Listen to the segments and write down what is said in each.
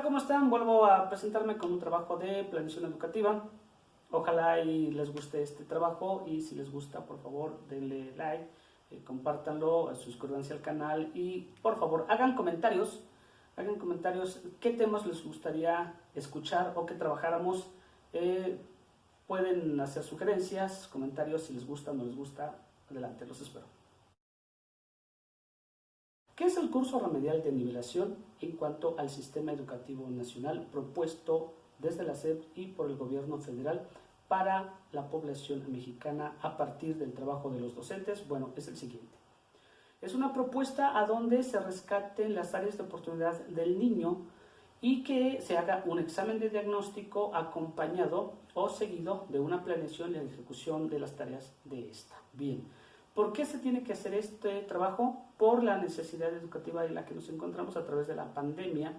¿cómo están? Vuelvo a presentarme con un trabajo de planeación educativa. Ojalá y les guste este trabajo y si les gusta, por favor, denle like, compártanlo, suscríbanse al canal y por favor hagan comentarios qué temas les gustaría escuchar o que trabajáramos. Pueden hacer sugerencias, comentarios, si les gusta o no les gusta, adelante, los espero. ¿Qué es el curso remedial de nivelación en cuanto al sistema educativo nacional propuesto desde la SEP y por el gobierno federal para la población mexicana a partir del trabajo de los docentes? Bueno, es el siguiente. Es una propuesta a donde se rescaten las áreas de oportunidad del niño y que se haga un examen de diagnóstico acompañado o seguido de una planeación y ejecución de las tareas de esta. Bien. ¿Por qué se tiene que hacer este trabajo? Por la necesidad educativa en la que nos encontramos a través de la pandemia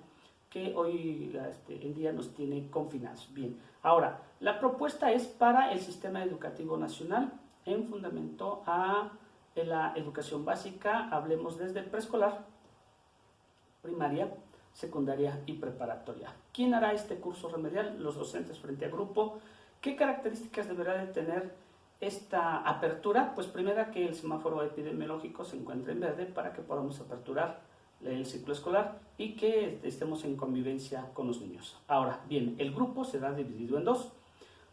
que hoy en día nos tiene confinados. Bien, ahora, la propuesta es para el sistema educativo nacional en fundamento a la educación básica, hablemos desde preescolar, primaria, secundaria y preparatoria. ¿Quién hará este curso remedial? Los docentes frente a grupo. ¿Qué características deberá de tener esta apertura? Pues primera, que el semáforo epidemiológico se encuentre en verde para que podamos aperturar el ciclo escolar y que estemos en convivencia con los niños. Ahora, bien, el grupo será dividido en dos.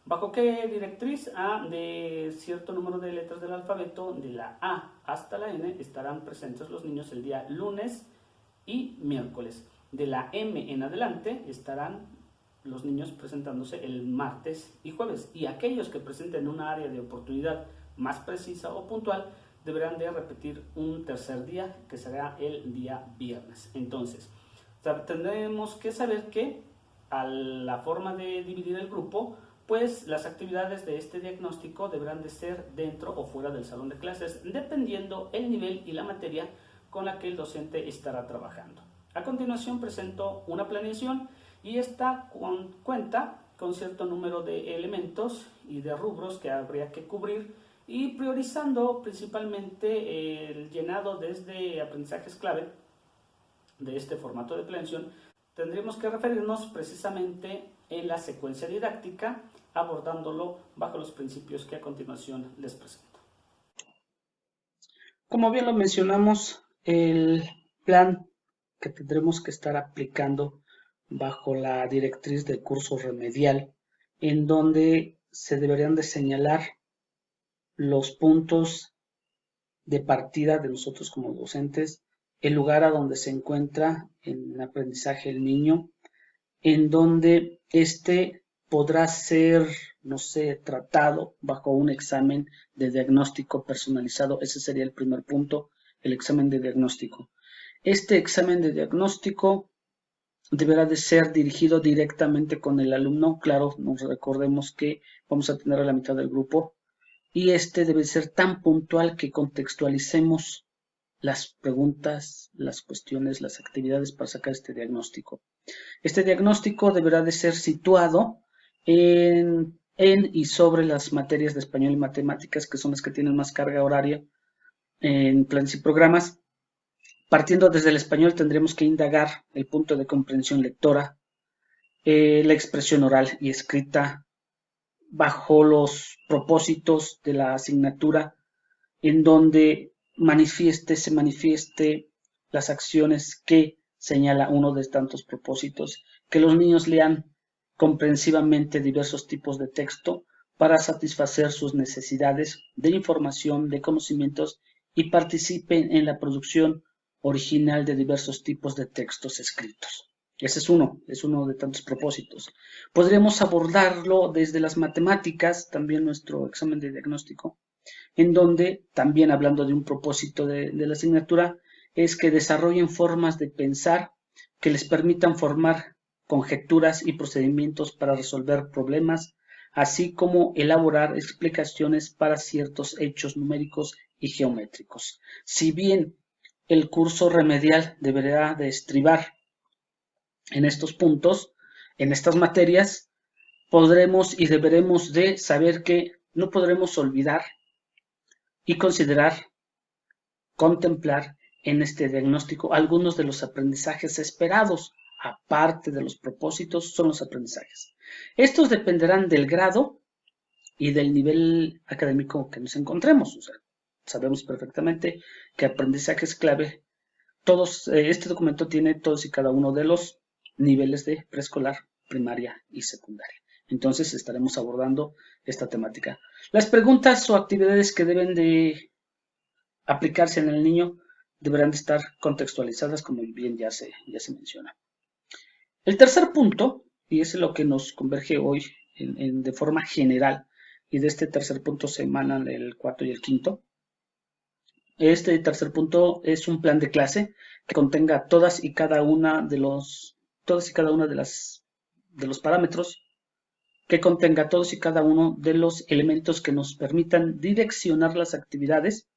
¿Bajo qué directriz? De cierto número de letras del alfabeto, de la A hasta la N, estarán presentes los niños el día lunes y miércoles. De la M en adelante estarán los niños presentándose el martes y jueves, y aquellos que presenten una área de oportunidad más precisa o puntual deberán de repetir un tercer día, que será el día viernes. Entonces, tendremos que saber que a la forma de dividir el grupo, pues las actividades de este diagnóstico deberán de ser dentro o fuera del salón de clases, dependiendo el nivel y la materia con la que el docente estará trabajando. A continuación presento una planeación y esta cuenta con cierto número de elementos y de rubros que habría que cubrir y priorizando principalmente el llenado desde aprendizajes clave de este formato de planeación. Tendríamos que referirnos precisamente en la secuencia didáctica, abordándolo bajo los principios que a continuación les presento. Como bien lo mencionamos, el plan que tendremos que estar aplicando bajo la directriz del curso remedial, en donde se deberían de señalar los puntos de partida de nosotros como docentes, el lugar a donde se encuentra en aprendizaje el niño, en donde éste podrá ser, no sé, tratado bajo un examen de diagnóstico personalizado. Ese sería el primer punto, el examen de diagnóstico. Este examen de diagnóstico deberá de ser dirigido directamente con el alumno. Claro, nos recordemos que vamos a tener a la mitad del grupo y este debe ser tan puntual que contextualicemos las preguntas, las cuestiones, las actividades para sacar este diagnóstico. Este diagnóstico deberá de ser situado en y sobre las materias de español y matemáticas, que son las que tienen más carga horaria en planes y programas. Partiendo desde el español tendremos que indagar el punto de comprensión lectora, la expresión oral y escrita bajo los propósitos de la asignatura, en donde se manifieste las acciones que señala uno de tantos propósitos, que los niños lean comprensivamente diversos tipos de texto para satisfacer sus necesidades de información, de conocimientos y participen en la producción original de diversos tipos de textos escritos. Ese es uno de tantos propósitos. Podríamos abordarlo desde las matemáticas, también nuestro examen de diagnóstico, en donde, también hablando de un propósito de la asignatura, es que desarrollen formas de pensar que les permitan formar conjeturas y procedimientos para resolver problemas, así como elaborar explicaciones para ciertos hechos numéricos y geométricos. Si bien el curso remedial deberá de estribar en estos puntos, en estas materias, podremos y deberemos de saber que no podremos olvidar y considerar, contemplar en este diagnóstico algunos de los aprendizajes esperados. aparte de los propósitos, son los aprendizajes. Estos dependerán del grado y del nivel académico que nos encontremos. O sea, sabemos perfectamente que aprendizaje es clave. Este documento tiene todos y cada uno de los niveles de preescolar, primaria y secundaria. Entonces estaremos abordando esta temática. Las preguntas o actividades que deben de aplicarse en el niño deberán de estar contextualizadas, como bien ya se menciona. El tercer punto, y es lo que nos converge hoy de forma general, y de este tercer punto se emanan el cuarto y el quinto. Este tercer punto es un plan de clase que contenga todas y cada una de los parámetros, que contenga todos y cada uno de los elementos que nos permitan direccionar las actividades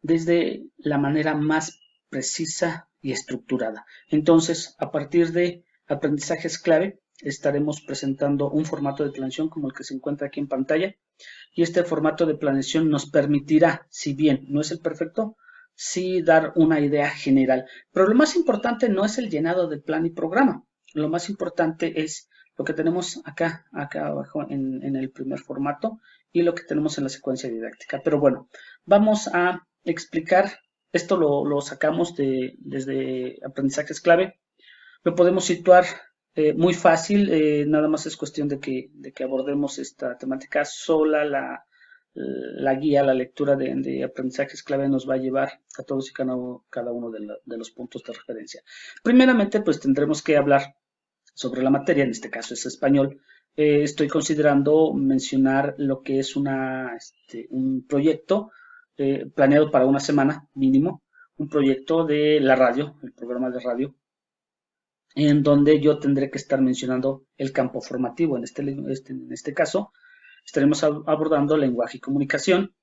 desde la manera más precisa y estructurada. Entonces, a partir de aprendizajes clave, estaremos presentando un formato de planeación como el que se encuentra aquí en pantalla, y este formato de planeación nos permitirá, si bien no es el perfecto, sí dar una idea general. Pero lo más importante no es el llenado del plan y programa. Lo más importante es lo que tenemos acá abajo en el primer formato y lo que tenemos en la secuencia didáctica. Pero bueno, vamos a explicar, esto lo sacamos desde aprendizajes clave, lo podemos situar muy fácil, nada más es cuestión de que abordemos esta temática sola. La guía, la lectura de aprendizajes clave nos va a llevar a todos y cada uno de los puntos de referencia. Primeramente, pues tendremos que hablar sobre la materia, en este caso es español. Estoy considerando mencionar lo que es un proyecto planeado para una semana mínimo, un proyecto de la radio, el programa de radio, en donde yo tendré que estar mencionando el campo formativo. En este caso, estaremos abordando lenguaje y comunicación,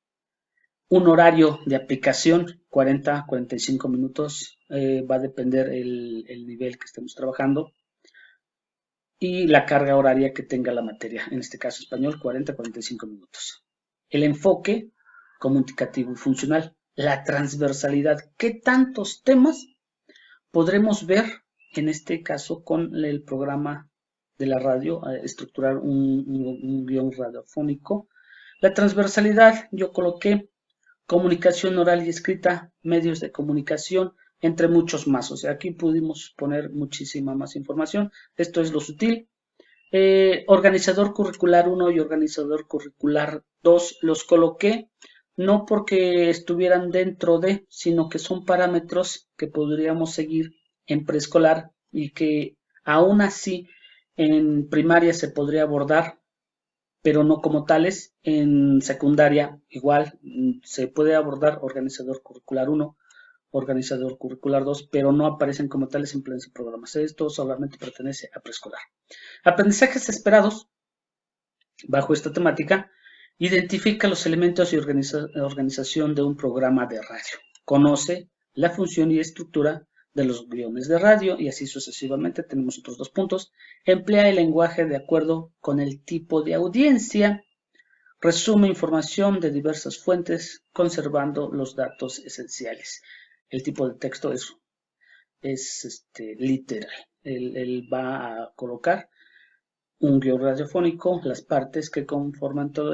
un horario de aplicación, 40 a 45 minutos, va a depender el nivel que estemos trabajando, y la carga horaria que tenga la materia, en este caso español, 40 a 45 minutos. El enfoque comunicativo y funcional, la transversalidad, ¿qué tantos temas podremos ver en este caso con el programa de la radio, estructurar un guión radiofónico? La transversalidad, yo coloqué comunicación oral y escrita, medios de comunicación, entre muchos más. O sea, aquí pudimos poner muchísima más información. Esto es lo sutil. Organizador curricular 1 y organizador curricular 2 los coloqué no porque estuvieran dentro de, sino que son parámetros que podríamos seguir en preescolar y que aún así en primaria se podría abordar, pero no como tales. En secundaria igual se puede abordar organizador curricular 1, organizador curricular 2, pero no aparecen como tales en planes y programas. Esto solamente pertenece a preescolar. Aprendizajes esperados. Bajo esta temática, identifica los elementos y organización de un programa de radio. Conoce la función y estructura de los guiones de radio y así sucesivamente. Tenemos otros dos puntos. Emplea el lenguaje de acuerdo con el tipo de audiencia. Resume información de diversas fuentes conservando los datos esenciales. El tipo de texto es literal. Él va a colocar un guión radiofónico, las partes que conforman todo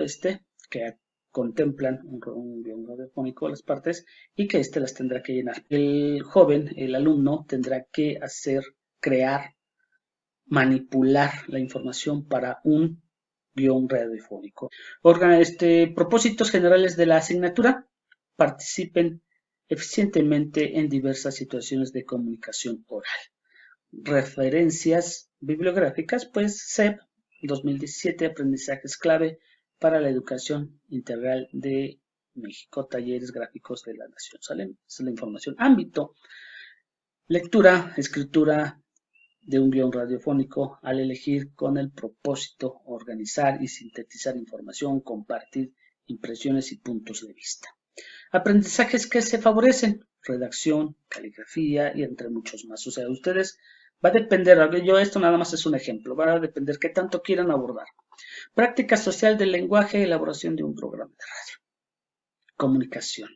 que contemplan un guión radiofónico, las partes, y que las tendrá que llenar. El joven, el alumno, tendrá que crear, manipular la información para un guión radiofónico. Propósitos generales de la asignatura: participen eficientemente en diversas situaciones de comunicación oral. Referencias bibliográficas, pues CEP 2017, aprendizajes clave para la educación integral de México, talleres gráficos de la nación. ¿Sale? Esa es la información. Ámbito: lectura, escritura de un guión radiofónico al elegir con el propósito organizar y sintetizar información, compartir impresiones y puntos de vista. Aprendizajes que se favorecen: redacción, caligrafía y entre muchos más. O sea, ustedes va a depender, esto nada más es un ejemplo, va a depender qué tanto quieran abordar. Práctica social del lenguaje, elaboración de un programa de radio. Comunicación,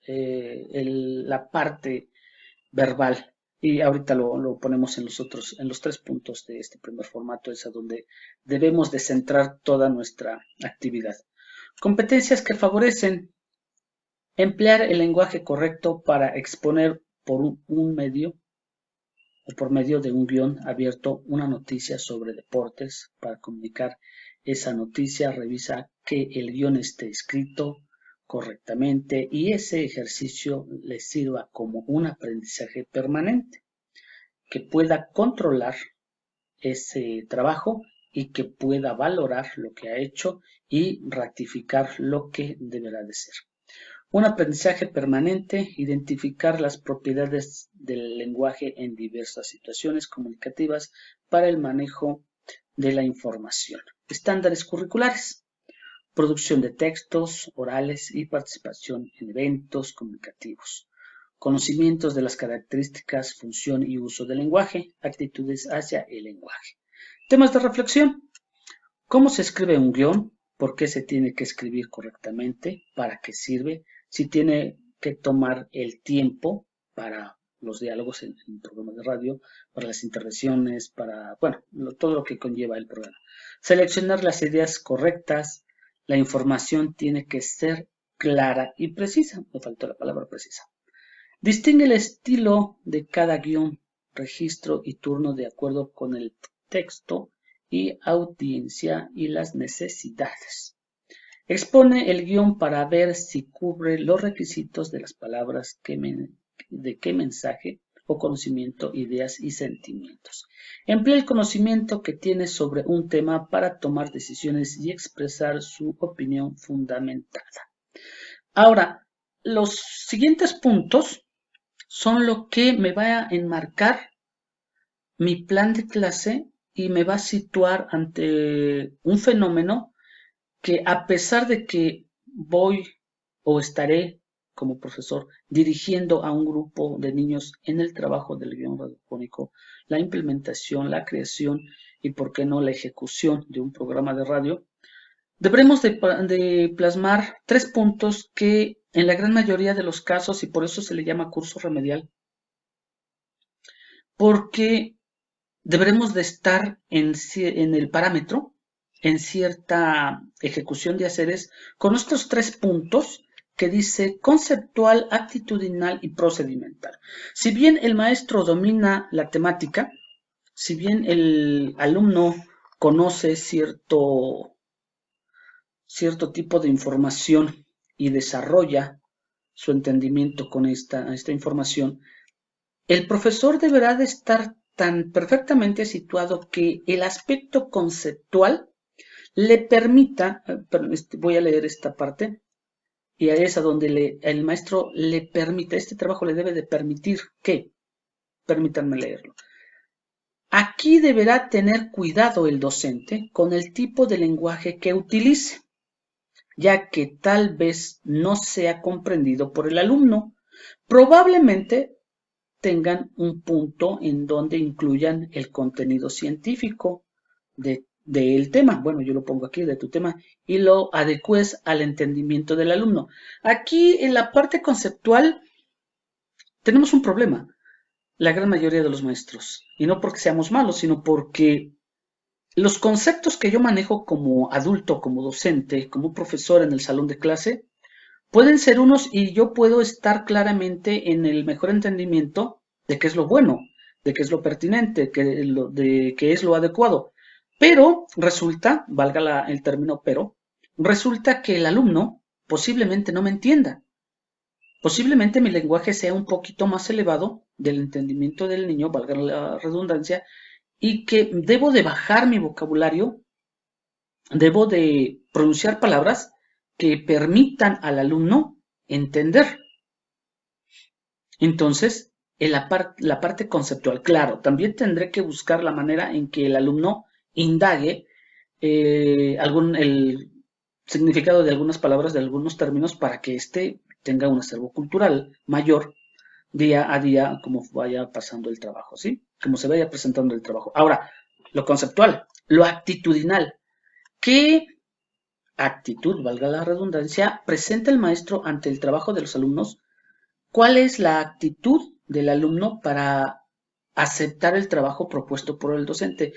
la parte verbal, Y ahorita lo ponemos en los 3 puntos de este primer formato, es a donde debemos de centrar toda nuestra actividad. Competencias que favorecen emplear el lenguaje correcto para exponer por un medio o por medio de un guión abierto una noticia sobre deportes. Para comunicar esa noticia, revisa que el guión esté escrito correctamente y ese ejercicio le sirva como un aprendizaje permanente, que pueda controlar ese trabajo y que pueda valorar lo que ha hecho y ratificar lo que deberá de ser. Un aprendizaje permanente, identificar las propiedades del lenguaje en diversas situaciones comunicativas para el manejo de la información. Estándares curriculares, producción de textos orales y participación en eventos comunicativos. Conocimientos de las características, función y uso del lenguaje, actitudes hacia el lenguaje. Temas de reflexión. ¿Cómo se escribe un guión? ¿Por qué se tiene que escribir correctamente? ¿Para qué sirve? Si tiene que tomar el tiempo para los diálogos en un programa de radio, para las intervenciones, para, bueno, todo lo que conlleva el programa. Seleccionar las ideas correctas. La información tiene que ser clara y precisa. Me faltó la palabra precisa. Distingue el estilo de cada guión, registro y turno de acuerdo con el texto y audiencia y las necesidades. Expone el guión para ver si cubre los requisitos de las palabras de qué mensaje o conocimiento, ideas y sentimientos. Emplea el conocimiento que tiene sobre un tema para tomar decisiones y expresar su opinión fundamentada. Ahora, los siguientes puntos son lo que me va a enmarcar mi plan de clase y me va a situar ante un fenómeno que, a pesar de que voy o estaré como profesor dirigiendo a un grupo de niños en el trabajo del guión radiofónico, la implementación, la creación y, por qué no, la ejecución de un programa de radio, deberemos de plasmar 3 puntos que en la gran mayoría de los casos, y por eso se le llama curso remedial, porque deberemos de estar en el parámetro, en cierta ejecución de haceres, con estos 3 puntos que dice conceptual, actitudinal y procedimental. Si bien el maestro domina la temática, si bien el alumno conoce cierto tipo de información y desarrolla su entendimiento con esta información, el profesor deberá de estar tan perfectamente situado que el aspecto conceptual le permita, voy a leer esta parte, y es a donde el maestro le permite, este trabajo le debe de permitir que, permítanme leerlo. Aquí deberá tener cuidado el docente con el tipo de lenguaje que utilice, ya que tal vez no sea comprendido por el alumno. Probablemente tengan un punto en donde incluyan el contenido científico del tema. Bueno, yo lo pongo aquí, de tu tema, y lo adecues al entendimiento del alumno. Aquí, en la parte conceptual, tenemos un problema, la gran mayoría de los maestros, y no porque seamos malos, sino porque los conceptos que yo manejo como adulto, como docente, como profesor en el salón de clase, pueden ser unos y yo puedo estar claramente en el mejor entendimiento de qué es lo bueno, de qué es lo pertinente, de qué es lo adecuado. Pero resulta, valga el término pero, resulta que el alumno posiblemente no me entienda. Posiblemente mi lenguaje sea un poquito más elevado del entendimiento del niño, valga la redundancia, y que debo de bajar mi vocabulario, debo de pronunciar palabras que permitan al alumno entender. Entonces, en la parte conceptual, claro, también tendré que buscar la manera en que el alumno indague el significado de algunas palabras, de algunos términos, para que éste tenga un acervo cultural mayor día a día, como vaya pasando el trabajo, ¿sí? Como se vaya presentando el trabajo. Ahora, lo conceptual, lo actitudinal. ¿Qué actitud, valga la redundancia, presenta el maestro ante el trabajo de los alumnos? ¿Cuál es la actitud del alumno para aceptar el trabajo propuesto por el docente.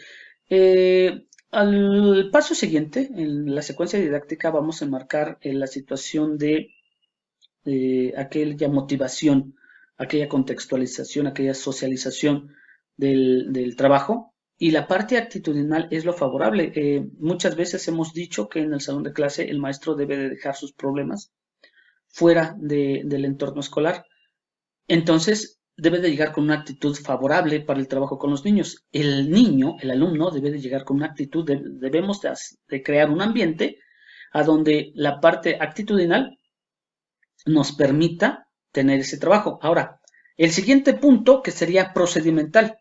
Al paso siguiente, en la secuencia didáctica, vamos a enmarcar la situación de aquella motivación, aquella contextualización, aquella socialización del trabajo. Y la parte actitudinal es lo favorable. Muchas veces hemos dicho que en el salón de clase el maestro debe de dejar sus problemas fuera del entorno escolar. Entonces, debe de llegar con una actitud favorable para el trabajo con los niños. El niño, el alumno, debe de llegar con una actitud, debemos de crear un ambiente a donde la parte actitudinal nos permita tener ese trabajo. Ahora, el siguiente punto que sería procedimental.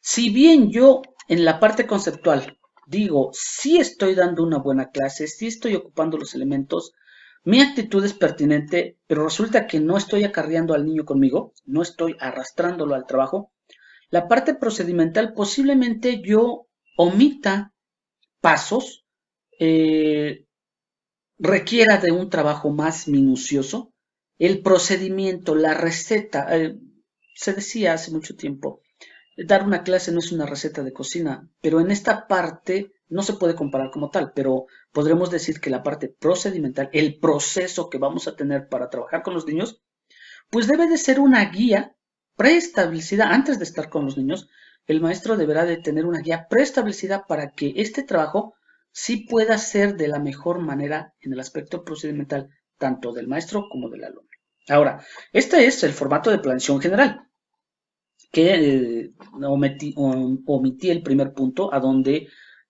Si bien yo en la parte conceptual digo, sí estoy dando una buena clase, sí estoy ocupando los elementos, mi actitud es pertinente, pero resulta que no estoy acarreando al niño conmigo, no estoy arrastrándolo al trabajo, la parte procedimental posiblemente yo omita pasos, eh, requiera de un trabajo más minucioso. El procedimiento, la receta, se decía hace mucho tiempo, dar una clase no es una receta de cocina, pero en esta parte no se puede comparar como tal, pero podremos decir que la parte procedimental, el proceso que vamos a tener para trabajar con los niños, pues debe de ser una guía preestablecida antes de estar con los niños. El maestro deberá de tener una guía preestablecida para que este trabajo sí pueda ser de la mejor manera en el aspecto procedimental, tanto del maestro como del alumno. Ahora, este es el formato de planeación general, que omití el primer punto, a donde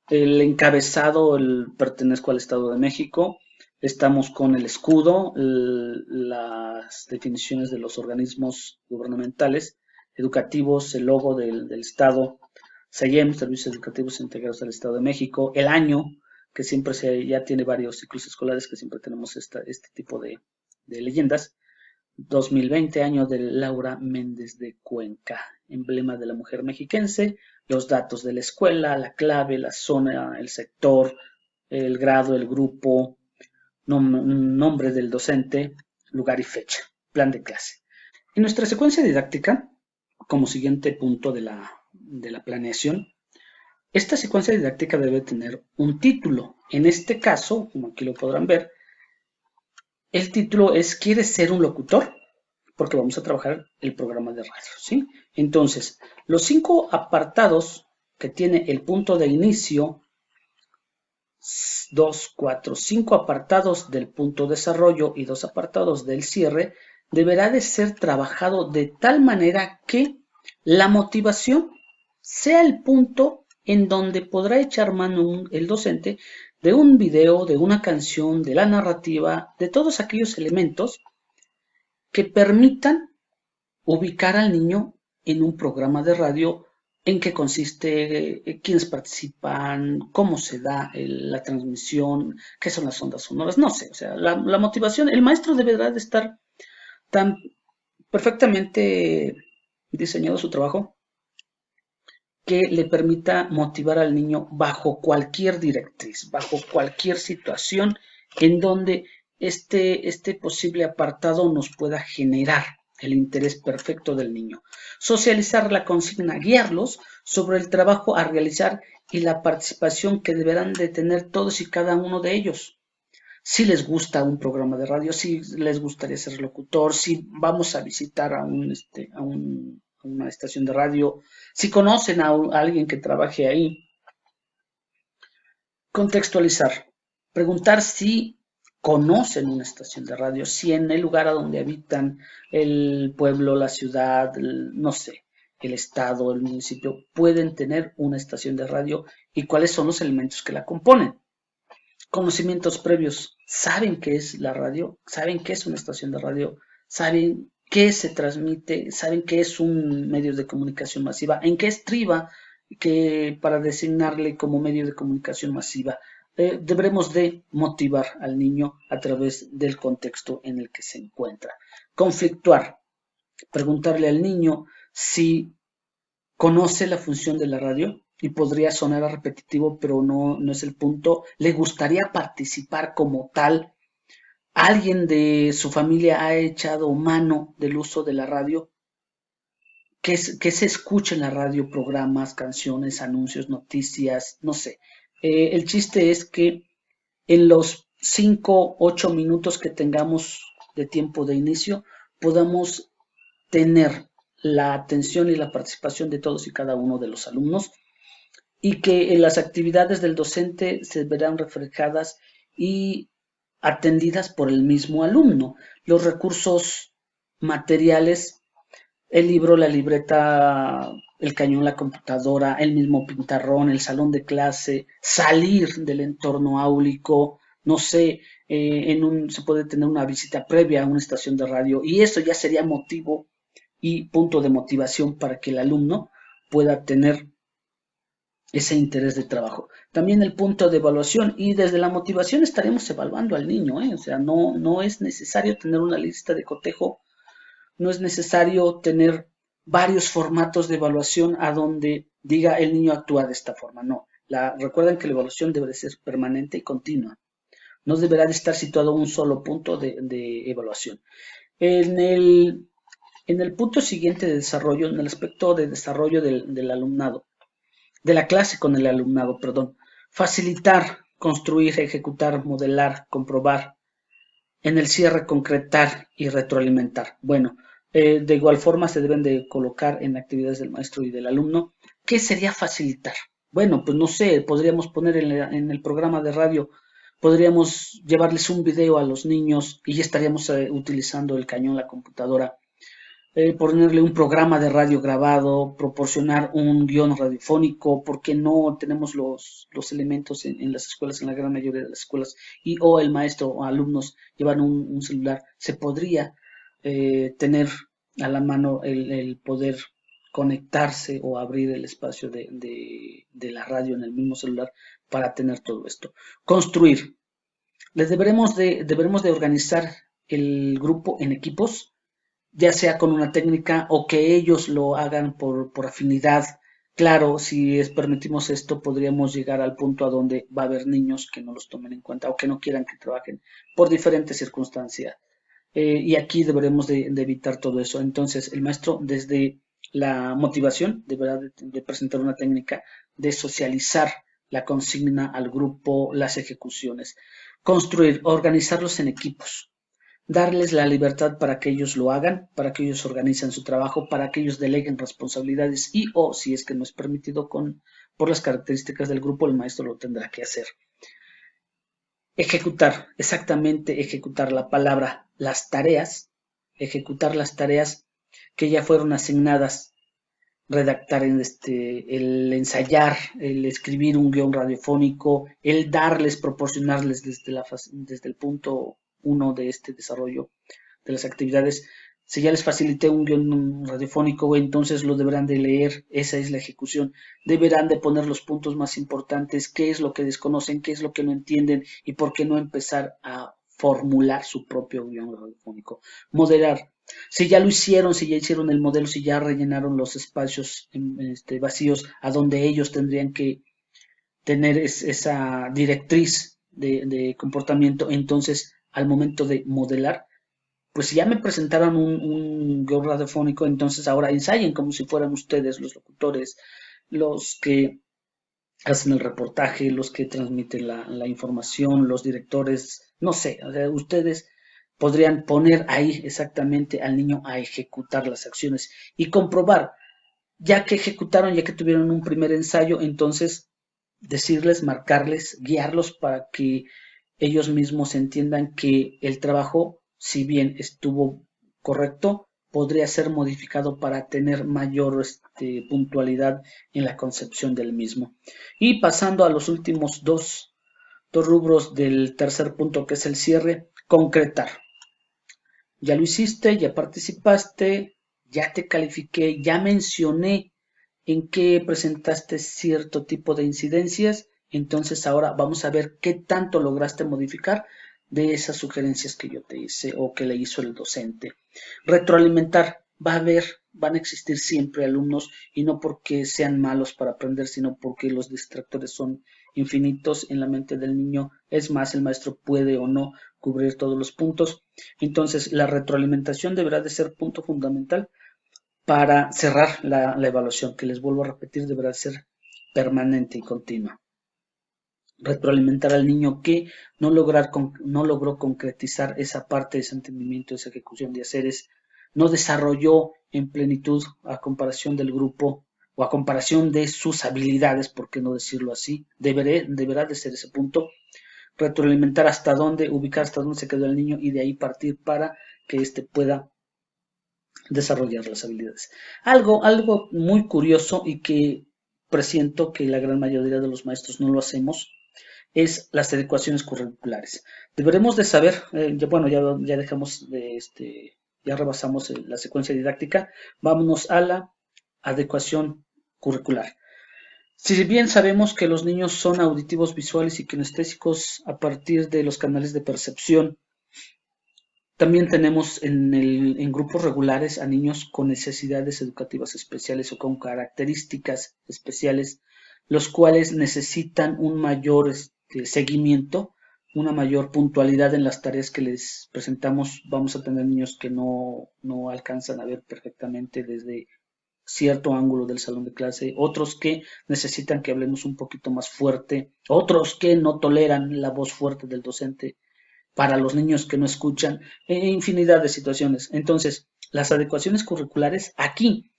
el encabezado pertenezco al Estado de México, estamos con el escudo, las definiciones de los organismos gubernamentales, educativos, el logo del Estado, SEIEM, Servicios Educativos Integrados del Estado de México, el año, que siempre ya tiene varios ciclos escolares, que siempre tenemos este tipo de leyendas, 2020, año de Laura Méndez de Cuenca, emblema de la mujer mexiquense, los datos de la escuela, la clave, la zona, el sector, el grado, el grupo, nombre del docente, lugar y fecha, plan de clase. En nuestra secuencia didáctica, como siguiente punto de la planeación, esta secuencia didáctica debe tener un título. En este caso, como aquí lo podrán ver, el título es ¿Quieres ser un locutor? Porque vamos a trabajar el programa de radio, ¿sí? Entonces, los 5 apartados que tiene el punto de inicio, 2, 4, 5 apartados del punto desarrollo y 2 apartados del cierre, deberá de ser trabajado de tal manera que la motivación sea el punto en donde podrá echar mano el docente de un video, de una canción, de la narrativa, de todos aquellos elementos que permitan ubicar al niño en un programa de radio, en qué consiste, quiénes participan, cómo se da la transmisión, qué son las ondas sonoras, no sé, o sea, la motivación, el maestro deberá de estar tan perfectamente diseñado su trabajo que le permita motivar al niño bajo cualquier directriz, bajo cualquier situación en donde este posible apartado nos pueda generar el interés perfecto del niño. Socializar la consigna, guiarlos sobre el trabajo a realizar y la participación que deberán de tener todos y cada uno de ellos. Si les gusta un programa de radio, si les gustaría ser locutor, si vamos a visitar a una estación de radio, si conocen a alguien que trabaje ahí, contextualizar, preguntar si conocen una estación de radio, si en el lugar a donde habitan, el pueblo, la ciudad, no sé, el estado, el municipio, pueden tener una estación de radio y cuáles son los elementos que la componen. Conocimientos previos, saben qué es la radio, saben qué es una estación de radio, saben qué se transmite, saben qué es un medio de comunicación masiva, en qué estriba que para designarle como medio de comunicación masiva. Deberemos de motivar al niño a través del contexto en el que se encuentra. Conflictuar, preguntarle al niño si conoce la función de la radio y podría sonar a repetitivo, pero no es el punto. Le gustaría participar como tal. ¿Alguien de su familia ha echado mano del uso de la radio? que se escucha en la radio, programas, canciones, anuncios, noticias, no sé. El chiste es que en los 5, 8 minutos que tengamos de tiempo de inicio, podamos tener la atención y la participación de todos y cada uno de los alumnos y que las actividades del docente se verán reflejadas y atendidas por el mismo alumno. Los recursos materiales, el libro, la libreta, el cañón, la computadora, el mismo pintarrón, el salón de clase, salir del entorno áulico, no sé, se puede tener una visita previa a una estación de radio y eso ya sería motivo y punto de motivación para que el alumno pueda tener ese interés de trabajo. También el punto de evaluación y desde la motivación estaremos evaluando al niño, ¿eh? O sea, no es necesario tener una lista de cotejo, no es necesario tener varios formatos de evaluación a donde diga el niño actúa de esta forma, no. Recuerden que la evaluación debe ser permanente y continua, no deberá de estar situado un solo punto de evaluación. En el, en el punto siguiente de desarrollo, en el aspecto de desarrollo del alumnado, de la clase con el alumnado, perdón. Facilitar, construir, ejecutar, modelar, comprobar. En el cierre, concretar y retroalimentar. Bueno, de igual forma se deben de colocar en actividades del maestro y del alumno. ¿Qué sería facilitar? Bueno, pues no sé, podríamos poner en el programa de radio, podríamos llevarles un video a los niños y ya estaríamos utilizando el cañón, la computadora, ponerle un programa de radio grabado, proporcionar un guión radiofónico, porque no tenemos los elementos en las escuelas, en la gran mayoría de las escuelas, y o el maestro o alumnos llevan un celular, se podría tener a la mano el poder conectarse o abrir el espacio de la radio en el mismo celular para tener todo esto. Construir. Deberemos de organizar el grupo en equipos, ya sea con una técnica o que ellos lo hagan por afinidad. Claro, si permitimos esto, podríamos llegar al punto a donde va a haber niños que no los tomen en cuenta o que no quieran que trabajen por diferentes circunstancias. Y aquí deberemos de evitar todo eso. Entonces, el maestro, desde la motivación, deberá de presentar una técnica de socializar la consigna al grupo, las ejecuciones. Construir, organizarlos en equipos, darles la libertad para que ellos lo hagan, para que ellos organicen su trabajo, para que ellos deleguen responsabilidades y o si es que no es permitido por las características del grupo, el maestro lo tendrá que hacer. Ejecutar, exactamente ejecutar la palabra, las tareas, ejecutar las tareas que ya fueron asignadas, redactar el ensayar, el escribir un guión radiofónico, el darles, proporcionarles desde el punto uno de este desarrollo de las actividades. Si ya les facilité un guión radiofónico, entonces lo deberán de leer, esa es la ejecución. Deberán de poner los puntos más importantes, qué es lo que desconocen, qué es lo que no entienden y por qué no empezar a formular su propio guión radiofónico. Moderar. Si ya lo hicieron, si ya hicieron el modelo, si ya rellenaron los espacios vacíos a donde ellos tendrían que tener esa directriz de comportamiento, entonces al momento de modelar, pues si ya me presentaron un guión radiofónico, entonces ahora ensayen como si fueran ustedes los locutores, los que hacen el reportaje, los que transmiten la información, los directores, no sé, o sea, ustedes podrían poner ahí exactamente al niño a ejecutar las acciones y comprobar, ya que ejecutaron, ya que tuvieron un primer ensayo, entonces decirles, marcarles, guiarlos para que ellos mismos entiendan que el trabajo, si bien estuvo correcto, podría ser modificado para tener mayor puntualidad en la concepción del mismo. Y pasando a los últimos dos rubros del tercer punto, que es el cierre, concretar. Ya lo hiciste, ya participaste, ya te califiqué, ya mencioné en qué presentaste cierto tipo de incidencias, entonces ahora vamos a ver qué tanto lograste modificar de esas sugerencias que yo te hice o que le hizo el docente. Retroalimentar, van a existir siempre alumnos y no porque sean malos para aprender, sino porque los distractores son infinitos en la mente del niño. Es más, el maestro puede o no cubrir todos los puntos. Entonces, la retroalimentación deberá de ser punto fundamental para cerrar la evaluación, que les vuelvo a repetir, deberá ser permanente y continua. Retroalimentar al niño que no logró concretizar esa parte de ese entendimiento, esa ejecución de haceres, no desarrolló en plenitud a comparación del grupo o a comparación de sus habilidades, por qué no decirlo así, deberá de ser ese punto. Retroalimentar hasta dónde, ubicar hasta dónde se quedó el niño y de ahí partir para que éste pueda desarrollar las habilidades. Algo muy curioso y que presiento que la gran mayoría de los maestros no lo hacemos es las adecuaciones curriculares. Deberemos de saber, ya dejamos de ya rebasamos la secuencia didáctica, vámonos a la adecuación curricular. Si bien sabemos que los niños son auditivos, visuales y kinestésicos a partir de los canales de percepción, también tenemos en grupos regulares a niños con necesidades educativas especiales o con características especiales, los cuales necesitan un mayor seguimiento, una mayor puntualidad en las tareas que les presentamos. Vamos a tener niños que no alcanzan a ver perfectamente desde cierto ángulo del salón de clase, otros que necesitan que hablemos un poquito más fuerte, otros que no toleran la voz fuerte del docente, para los niños que no escuchan, infinidad de situaciones. Entonces, las adecuaciones curriculares, aquí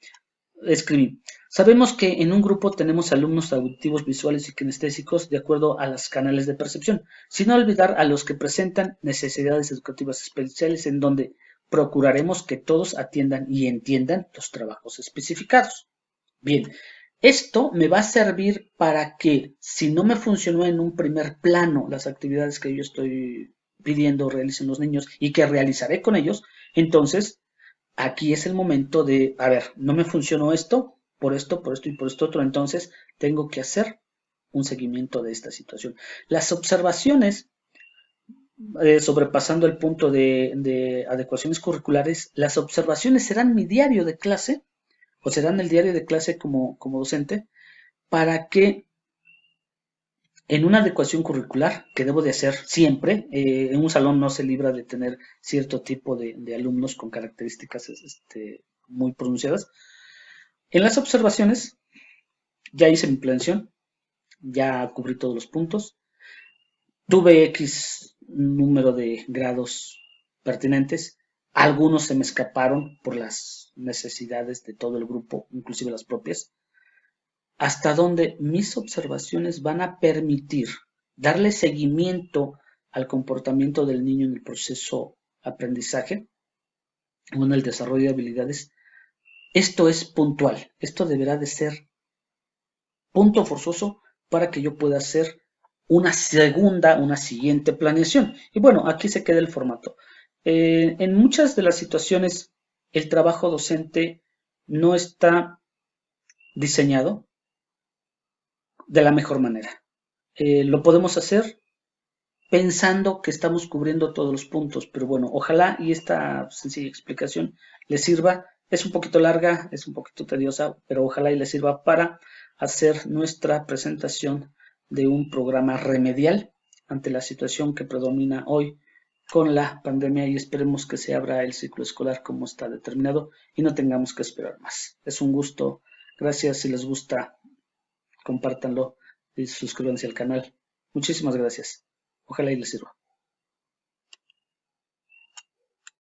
escribí. Sabemos que en un grupo tenemos alumnos auditivos, visuales y kinestésicos de acuerdo a los canales de percepción, sin olvidar a los que presentan necesidades educativas especiales en donde procuraremos que todos atiendan y entiendan los trabajos especificados. Bien, esto me va a servir para que si no me funcionó en un primer plano las actividades que yo estoy pidiendo realicen los niños y que realizaré con ellos, entonces aquí es el momento de, a ver, no me funcionó esto, por esto, por esto y por esto otro, entonces tengo que hacer un seguimiento de esta situación. Las observaciones, sobrepasando el punto de adecuaciones curriculares, las observaciones serán mi diario de clase o serán el diario de clase como docente para que en una adecuación curricular que debo de hacer siempre, en un salón no se libra de tener cierto tipo de alumnos con características muy pronunciadas. En las observaciones ya hice mi planeación, ya cubrí todos los puntos, tuve X número de grados pertinentes, algunos se me escaparon por las necesidades de todo el grupo, inclusive las propias, hasta donde mis observaciones van a permitir darle seguimiento al comportamiento del niño en el proceso aprendizaje o en el desarrollo de habilidades. Esto es puntual, esto deberá de ser punto forzoso para que yo pueda hacer una siguiente planeación. Y bueno, aquí se queda el formato. En muchas de las situaciones, el trabajo docente no está diseñado de la mejor manera. Lo podemos hacer pensando que estamos cubriendo todos los puntos, pero bueno, ojalá y esta sencilla explicación les sirva. Es un poquito larga, es un poquito tediosa, pero ojalá y les sirva para hacer nuestra presentación de un programa remedial ante la situación que predomina hoy con la pandemia y esperemos que se abra el ciclo escolar como está determinado y no tengamos que esperar más. Es un gusto. Gracias. Si les gusta, compártanlo y suscríbanse al canal. Muchísimas gracias. Ojalá y les sirva.